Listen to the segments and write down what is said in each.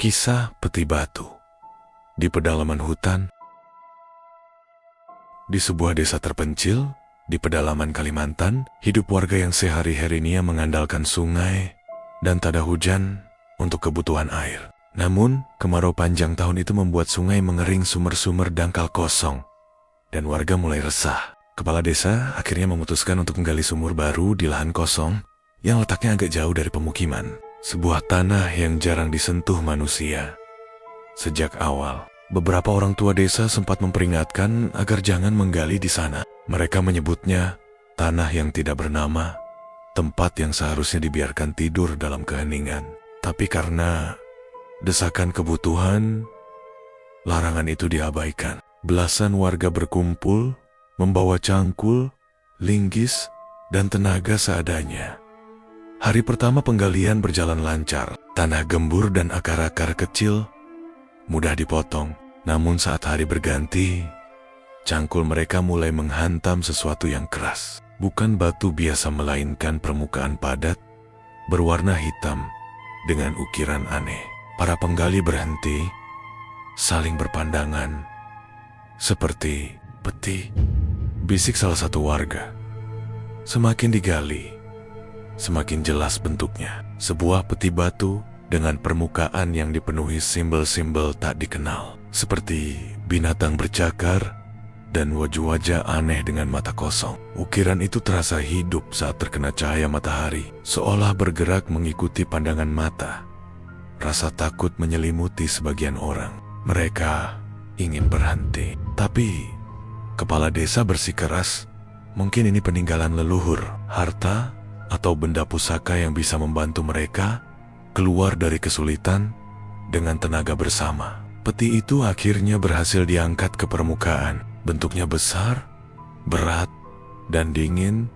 Kisah Peti Batu. Di pedalaman hutan, di sebuah desa terpencil, di pedalaman Kalimantan, hidup warga yang sehari-harinya mengandalkan sungai dan tak ada hujan untuk kebutuhan air. Namun, kemarau panjang tahun itu membuat sungai mengering, sumber-sumber dangkal kosong, dan warga mulai resah. Kepala desa akhirnya memutuskan untuk menggali sumur baru di lahan kosong yang letaknya agak jauh dari pemukiman. Sebuah tanah yang jarang disentuh manusia. Sejak awal, beberapa orang tua desa sempat memperingatkan agar jangan menggali di sana. Mereka menyebutnya tanah yang tidak bernama, tempat yang seharusnya dibiarkan tidur dalam keheningan. Tapi karena desakan kebutuhan, larangan itu diabaikan. Belasan warga berkumpul, membawa cangkul, linggis, dan tenaga seadanya. Hari pertama penggalian berjalan lancar. Tanah gembur dan akar-akar kecil mudah dipotong. Namun saat hari berganti, cangkul mereka mulai menghantam sesuatu yang keras. Bukan batu biasa, melainkan permukaan padat, berwarna hitam, dengan ukiran aneh. Para penggali berhenti, saling berpandangan. Seperti peti, bisik salah satu warga. Semakin digali, semakin jelas bentuknya. Sebuah peti batu dengan permukaan yang dipenuhi simbol-simbol tak dikenal, seperti binatang bercakar dan wajah-wajah aneh dengan mata kosong. Ukiran itu terasa hidup saat terkena cahaya matahari, seolah bergerak mengikuti pandangan mata. Rasa takut menyelimuti sebagian orang. Mereka ingin berhenti, tapi kepala desa bersikeras, mungkin ini peninggalan leluhur, harta atau benda pusaka yang bisa membantu mereka keluar dari kesulitan dengan tenaga bersama. Peti itu akhirnya berhasil diangkat ke permukaan. Bentuknya besar, berat, dan dingin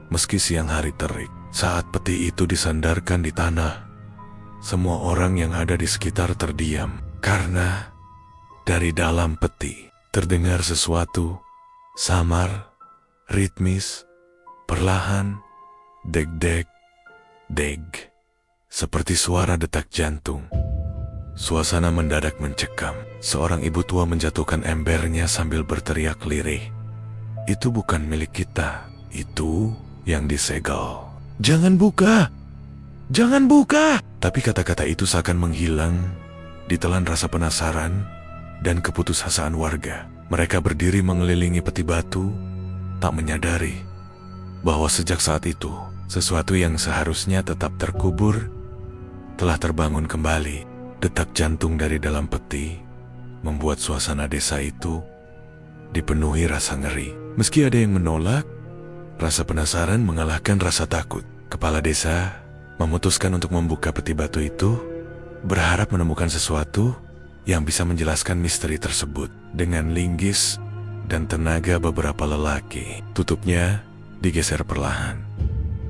meski siang hari terik. Saat peti itu disandarkan di tanah, semua orang yang ada di sekitar terdiam karena dari dalam peti terdengar sesuatu samar, ritmis, perlahan, deg-deg, deg, seperti suara detak jantung. Suasana mendadak mencekam. Seorang ibu tua menjatuhkan embernya sambil berteriak lirih. Itu bukan milik kita, itu yang disegel. Jangan buka! Jangan buka! Tapi kata-kata itu seakan menghilang, ditelan rasa penasaran dan keputusasaan warga. Mereka berdiri mengelilingi peti batu, tak menyadari bahwa sejak saat itu, sesuatu yang seharusnya tetap terkubur telah terbangun kembali. Detak jantung dari dalam peti membuat suasana desa itu dipenuhi rasa ngeri. Meski ada yang menolak, rasa penasaran mengalahkan rasa takut. Kepala desa memutuskan untuk membuka peti batu itu, berharap menemukan sesuatu yang bisa menjelaskan misteri tersebut. Dengan linggis dan tenaga beberapa lelaki, tutupnya digeser perlahan.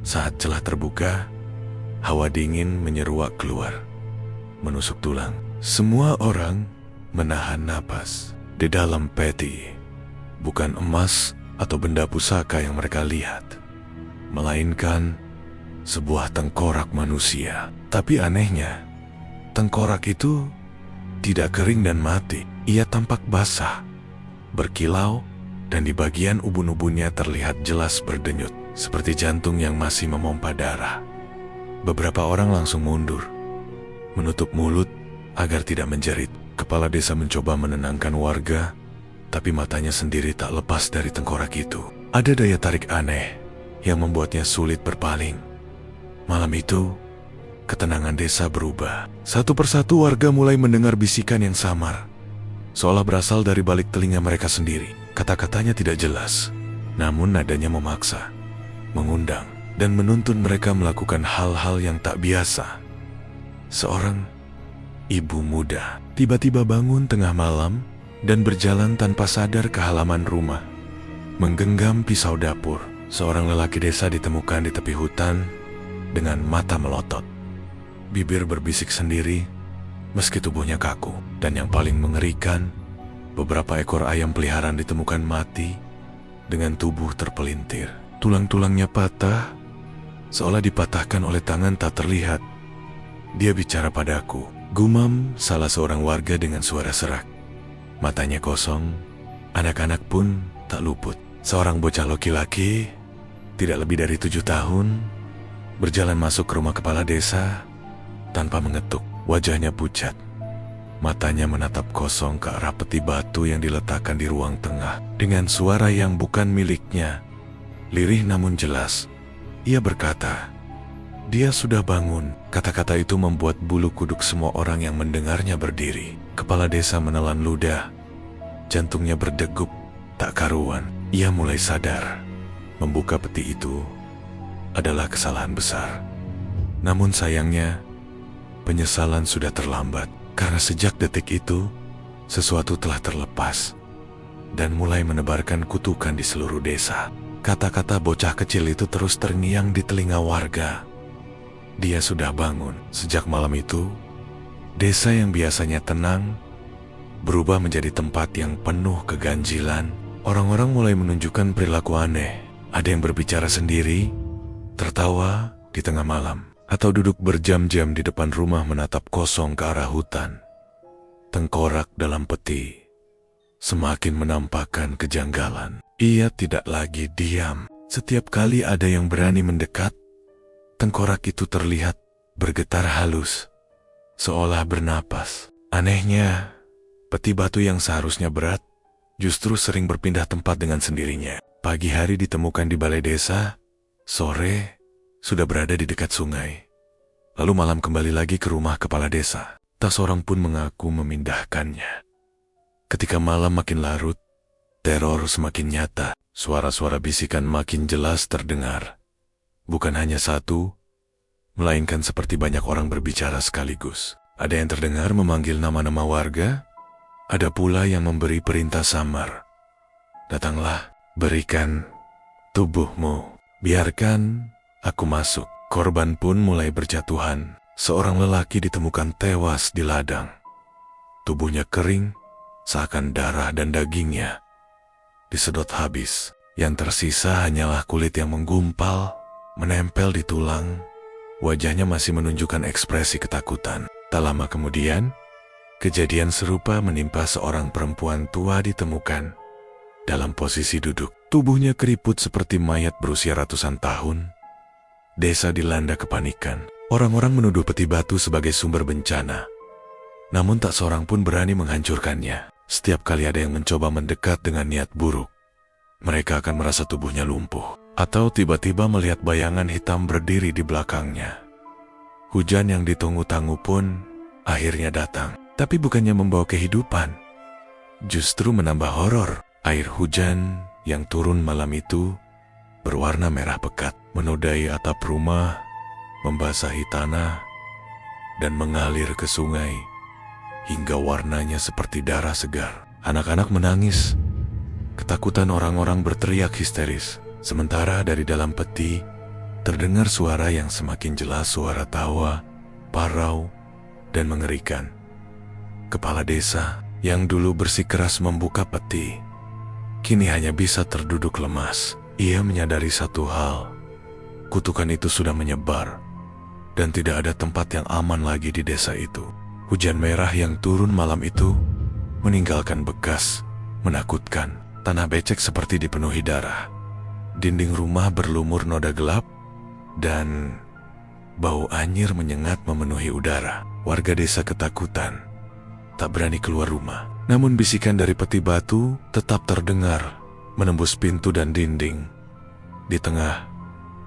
Saat celah terbuka, hawa dingin menyeruak keluar, menusuk tulang. Semua orang menahan napas. Di dalam peti, bukan emas atau benda pusaka yang mereka lihat, melainkan sebuah tengkorak manusia. Tapi anehnya, tengkorak itu tidak kering dan mati. Ia tampak basah, berkilau, dan di bagian ubun-ubunnya terlihat jelas berdenyut, seperti jantung yang masih memompa darah. Beberapa orang langsung mundur, menutup mulut agar tidak menjerit. Kepala desa mencoba menenangkan warga, tapi matanya sendiri tak lepas dari tengkorak itu. Ada daya tarik aneh yang membuatnya sulit berpaling. Malam itu, ketenangan desa berubah. Satu persatu warga mulai mendengar bisikan yang samar, seolah berasal dari balik telinga mereka sendiri. Kata-katanya tidak jelas, namun nadanya memaksa, mengundang, dan menuntun mereka melakukan hal-hal yang tak biasa. Seorang ibu muda tiba-tiba bangun tengah malam dan berjalan tanpa sadar ke halaman rumah, menggenggam pisau dapur. Seorang lelaki desa ditemukan di tepi hutan dengan mata melotot, bibir berbisik sendiri meski tubuhnya kaku. Dan yang paling mengerikan, beberapa ekor ayam peliharaan ditemukan mati dengan tubuh terpelintir. Tulang-tulangnya patah, seolah dipatahkan oleh tangan tak terlihat. Dia bicara padaku, Gumam salah seorang warga dengan suara serak. Matanya kosong, anak-anak pun tak luput. Seorang bocah laki-laki, tidak lebih dari 7 tahun, berjalan masuk ke rumah kepala desa tanpa mengetuk. Wajahnya pucat. Matanya menatap kosong ke arah peti batu yang diletakkan di ruang tengah. Dengan suara yang bukan miliknya, lirih namun jelas, ia berkata, "Dia sudah bangun." Kata-kata itu membuat bulu kuduk semua orang yang mendengarnya berdiri. Kepala desa menelan ludah. Jantungnya berdegup tak karuan. Ia mulai sadar, membuka peti itu adalah kesalahan besar. Namun sayangnya, penyesalan sudah terlambat. Karena sejak detik itu, sesuatu telah terlepas dan mulai menebarkan kutukan di seluruh desa. Kata-kata bocah kecil itu terus terngiang di telinga warga. Dia sudah bangun. Sejak malam itu, desa yang biasanya tenang berubah menjadi tempat yang penuh keganjilan. Orang-orang mulai menunjukkan perilaku aneh. Ada yang berbicara sendiri, tertawa di tengah malam, atau duduk berjam-jam di depan rumah menatap kosong ke arah hutan. Tengkorak dalam peti semakin menampakkan kejanggalan. Ia tidak lagi diam. Setiap kali ada yang berani mendekat, tengkorak itu terlihat bergetar halus, seolah bernapas. Anehnya, peti batu yang seharusnya berat justru sering berpindah tempat dengan sendirinya. Pagi hari ditemukan di balai desa, sore sudah berada di dekat sungai. Lalu malam kembali lagi ke rumah kepala desa. Tak seorang pun mengaku memindahkannya. Ketika malam makin larut, teror semakin nyata. Suara-suara bisikan makin jelas terdengar. Bukan hanya satu, melainkan seperti banyak orang berbicara sekaligus. Ada yang terdengar memanggil nama-nama warga, ada pula yang memberi perintah samar. "Datanglah, berikan tubuhmu, biarkan aku masuk." Korban pun mulai berjatuhan. Seorang lelaki ditemukan tewas di ladang. Tubuhnya kering, seakan darah dan dagingnya disedot habis. Yang tersisa hanyalah kulit yang menggumpal, menempel di tulang. Wajahnya masih menunjukkan ekspresi ketakutan. Tak lama kemudian, kejadian serupa menimpa seorang perempuan tua ditemukan dalam posisi duduk. Tubuhnya keriput seperti mayat berusia ratusan tahun. Desa dilanda kepanikan. Orang-orang menuduh peti batu sebagai sumber bencana. Namun tak seorang pun berani menghancurkannya. Setiap kali ada yang mencoba mendekat dengan niat buruk, mereka akan merasa tubuhnya lumpuh. Atau tiba-tiba melihat bayangan hitam berdiri di belakangnya. Hujan yang ditunggu-tunggu pun akhirnya datang. Tapi bukannya membawa kehidupan, justru menambah horor. Air hujan yang turun malam itu berwarna merah pekat, menodai atap rumah, membasahi tanah, dan mengalir ke sungai, hingga warnanya seperti darah segar. Anak-anak menangis, ketakutan orang-orang berteriak histeris. Sementara dari dalam peti, terdengar suara yang semakin jelas, suara tawa, parau, dan mengerikan. Kepala desa yang dulu bersikeras membuka peti, kini hanya bisa terduduk lemas. Ia menyadari satu hal, kutukan itu sudah menyebar, dan tidak ada tempat yang aman lagi di desa itu. Hujan merah yang turun malam itu meninggalkan bekas menakutkan. Tanah becek seperti dipenuhi darah. Dinding rumah berlumur noda gelap, dan bau anyir menyengat memenuhi udara. Warga desa ketakutan, tak berani keluar rumah. Namun bisikan dari peti batu tetap terdengar, menembus pintu dan dinding. Di tengah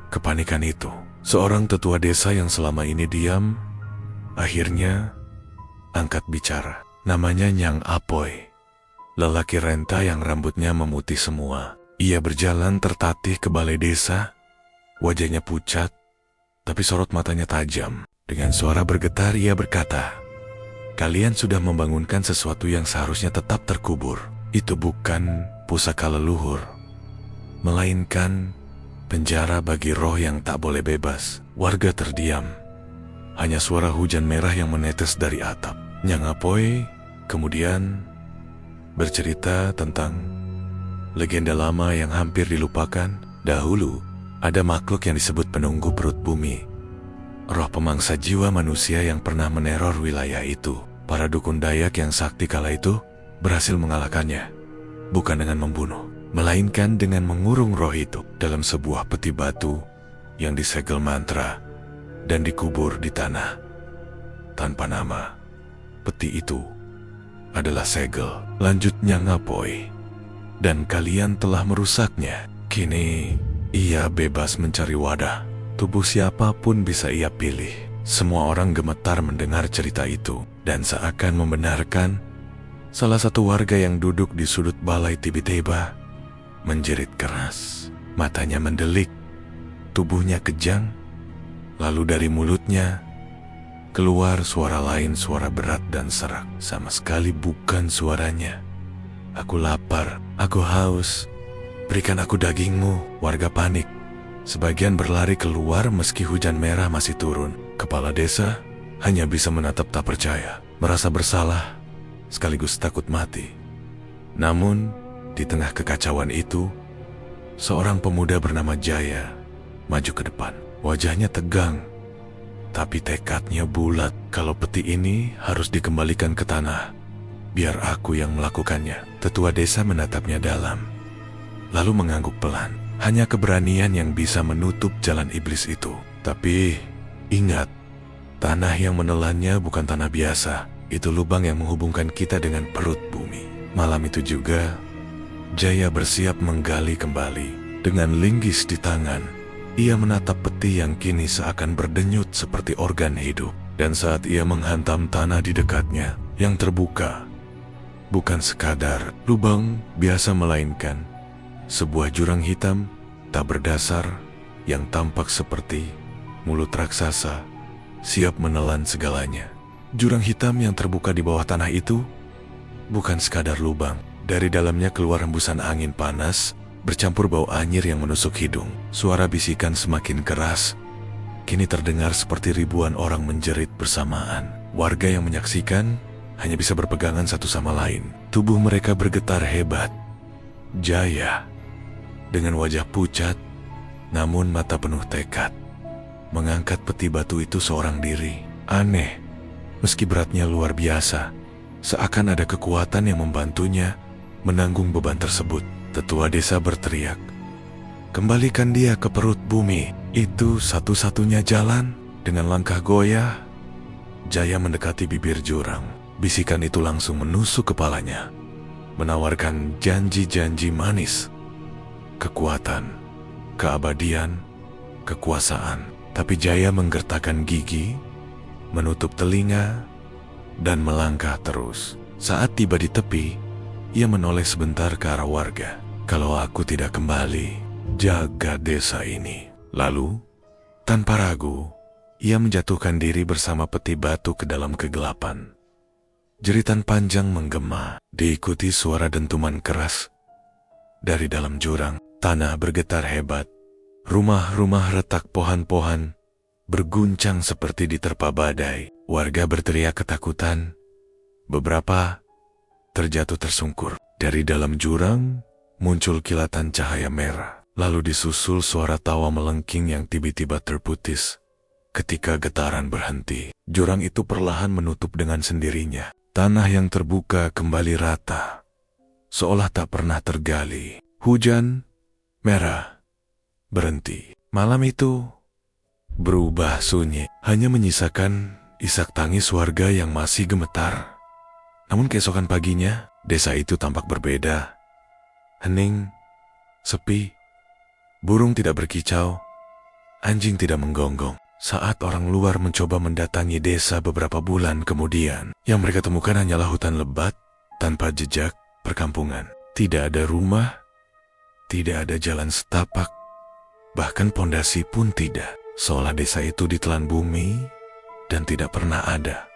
kepanikan itu, seorang tetua desa yang selama ini diam, akhirnya angkat bicara. Namanya Nyang Apoy, lelaki renta yang rambutnya memutih semua. Ia berjalan tertatih ke balai desa, wajahnya pucat, tapi sorot matanya tajam. Dengan suara bergetar ia berkata, "Kalian sudah membangunkan sesuatu yang seharusnya tetap terkubur. Itu bukan pusaka leluhur, melainkan penjara bagi roh yang tak boleh bebas." Warga terdiam. Hanya suara hujan merah yang menetes dari atap. Nyang Apoy kemudian bercerita tentang legenda lama yang hampir dilupakan. Dahulu, ada makhluk yang disebut penunggu perut bumi. roh pemangsa jiwa manusia yang pernah meneror wilayah itu. Para dukun Dayak yang sakti kala itu berhasil mengalahkannya, bukan dengan membunuh, melainkan dengan mengurung roh itu dalam sebuah peti batu yang disegel mantra dan dikubur di tanah tanpa nama. Peti itu adalah segel. Lanjutnya Ngapoi, dan kalian telah merusaknya. Kini ia bebas mencari wadah. Tubuh siapapun bisa ia pilih. Semua orang gemetar mendengar cerita itu, dan seakan membenarkan, salah satu warga yang duduk di sudut balai tiba-tiba menjerit keras. Matanya mendelik, tubuhnya kejang, lalu dari mulutnya keluar suara lain, suara berat dan serak. Sama sekali bukan suaranya. Aku lapar, aku haus, berikan aku dagingmu. Warga panik. Sebagian berlari keluar meski hujan merah masih turun. Kepala desa hanya bisa menatap tak percaya, merasa bersalah, sekaligus takut mati. Namun, di tengah kekacauan itu, seorang pemuda bernama Jaya maju ke depan. Wajahnya tegang, tapi tekadnya bulat. Kalau peti ini harus dikembalikan ke tanah, biar aku yang melakukannya. Tetua desa menatapnya dalam, lalu mengangguk pelan. Hanya keberanian yang bisa menutup jalan iblis itu. Tapi ingat, tanah yang menelannya bukan tanah biasa. Itu lubang yang menghubungkan kita dengan perut bumi. Malam itu juga, Jaya bersiap menggali kembali. Dengan linggis di tangan, ia menatap peti yang kini seakan berdenyut seperti organ hidup. Dan saat ia menghantam tanah di dekatnya, yang terbuka bukan sekadar lubang biasa, melainkan sebuah jurang hitam tak berdasar yang tampak seperti mulut raksasa siap menelan segalanya. Jurang hitam yang terbuka di bawah tanah itu bukan sekadar lubang. Dari dalamnya keluar hembusan angin panas bercampur bau anyir yang menusuk hidung. Suara bisikan semakin keras, kini terdengar seperti ribuan orang menjerit bersamaan. Warga yang menyaksikan hanya bisa berpegangan satu sama lain. Tubuh mereka bergetar hebat. Jaya, dengan wajah pucat, namun mata penuh tekad, mengangkat peti batu itu seorang diri. Aneh, meski beratnya luar biasa, seakan ada kekuatan yang membantunya menanggung beban tersebut. Tetua desa berteriak, "Kembalikan dia ke perut bumi." Itu satu-satunya jalan. Dengan langkah goyah, Jaya mendekati bibir jurang. Bisikan itu langsung menusuk kepalanya, menawarkan janji-janji manis, kekuatan, keabadian, kekuasaan. Tapi Jaya menggertakkan gigi, menutup telinga, dan melangkah terus. Saat tiba di tepi, ia menoleh sebentar ke arah warga. "Kalau aku tidak kembali, jaga desa ini." Lalu, tanpa ragu, ia menjatuhkan diri bersama peti batu ke dalam kegelapan. Jeritan panjang menggema, diikuti suara dentuman keras dari dalam jurang. Tanah bergetar hebat. Rumah-rumah retak pohon-pohon berguncang seperti diterpa badai. Warga berteriak ketakutan. Beberapa terjatuh tersungkur. Dari dalam jurang muncul kilatan cahaya merah. Lalu disusul suara tawa melengking yang tiba-tiba terputus ketika getaran berhenti. Jurang itu perlahan menutup dengan sendirinya. Tanah yang terbuka kembali rata, seolah tak pernah tergali. Hujan merah berhenti. Malam itu berubah sunyi, hanya menyisakan isak tangis warga yang masih gemetar. Namun keesokan paginya, desa itu tampak berbeda. Hening, sepi, burung tidak berkicau, anjing tidak menggonggong. Saat orang luar mencoba mendatangi desa beberapa bulan kemudian, yang mereka temukan hanyalah hutan lebat tanpa jejak perkampungan. Tidak ada rumah, tidak ada jalan setapak, bahkan pondasi pun tidak. Seolah desa itu ditelan bumi dan tidak pernah ada.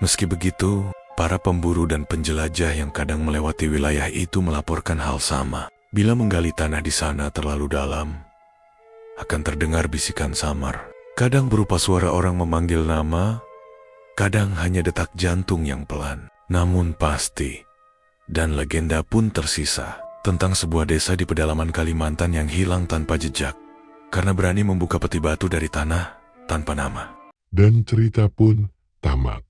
Meski begitu, para pemburu dan penjelajah yang kadang melewati wilayah itu melaporkan hal sama. Bila menggali tanah di sana terlalu dalam, akan terdengar bisikan samar. Kadang berupa suara orang memanggil nama, kadang hanya detak jantung yang pelan. Namun pasti, dan legenda pun tersisa tentang sebuah desa di pedalaman Kalimantan yang hilang tanpa jejak karena berani membuka peti batu dari tanah tanpa nama. Dan cerita pun tamat.